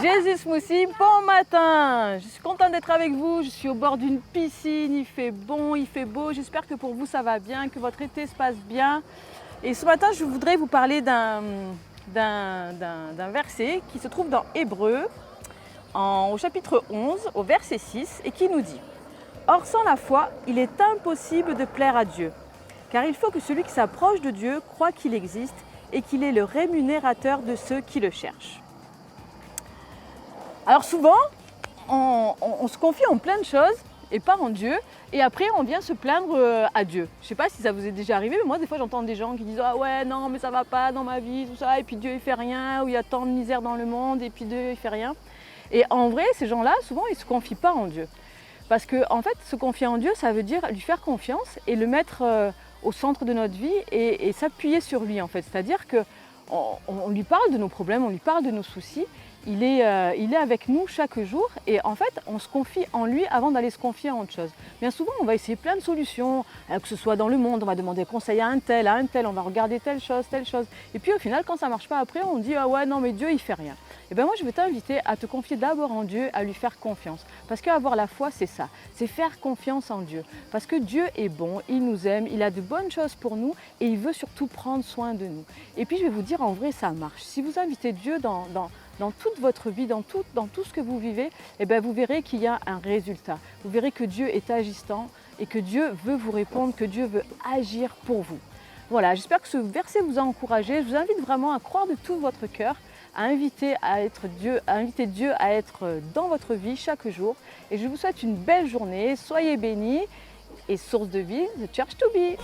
Jésus Smoothie, bon matin! Je suis contente d'être avec vous, je suis au bord d'une piscine, il fait bon, il fait beau, j'espère que pour vous ça va bien, que votre été se passe bien. Et ce matin je voudrais vous parler d'un verset qui se trouve dans Hébreux, au chapitre 11, au verset 6, et qui nous dit: Or sans la foi, il est impossible de plaire à Dieu, car il faut que celui qui s'approche de Dieu croit qu'il existe et qu'il est le rémunérateur de ceux qui le cherchent. Alors souvent, on se confie en plein de choses et pas en Dieu, et après on vient se plaindre à Dieu. Je ne sais pas si ça vous est déjà arrivé, mais moi des fois j'entends des gens qui disent « Ah ouais, non mais ça va pas dans ma vie, tout ça, et puis Dieu il fait rien, ou il y a tant de misère dans le monde, et puis Dieu il fait rien ». Et en vrai, ces gens-là, souvent ils ne se confient pas en Dieu. Parce que en fait, se confier en Dieu, ça veut dire lui faire confiance et le mettre au centre de notre vie et s'appuyer sur lui en fait. C'est-à-dire qu'on lui parle de nos problèmes, on lui parle de nos soucis. Il est avec nous chaque jour et en fait, on se confie en lui avant d'aller se confier en autre chose. Bien souvent, on va essayer plein de solutions, que ce soit dans le monde, on va demander conseil à un tel, on va regarder telle chose. Et puis au final, quand ça ne marche pas après, on dit « Ah ouais, non mais Dieu, il fait rien ». Et bien moi, je vais t'inviter à te confier d'abord en Dieu, à lui faire confiance. Parce qu'avoir la foi, c'est ça, c'est faire confiance en Dieu. Parce que Dieu est bon, il nous aime, il a de bonnes choses pour nous et il veut surtout prendre soin de nous. Et puis je vais vous dire, en vrai, ça marche. Si vous invitez Dieu dans toute votre vie, dans tout ce que vous vivez, eh bien, vous verrez qu'il y a un résultat. Vous verrez que Dieu est agissant et que Dieu veut vous répondre, que Dieu veut agir pour vous. Voilà, j'espère que ce verset vous a encouragé. Je vous invite vraiment à croire de tout votre cœur, à inviter Dieu à être dans votre vie chaque jour. Et je vous souhaite une belle journée. Soyez bénis et source de vie, The Church to Be.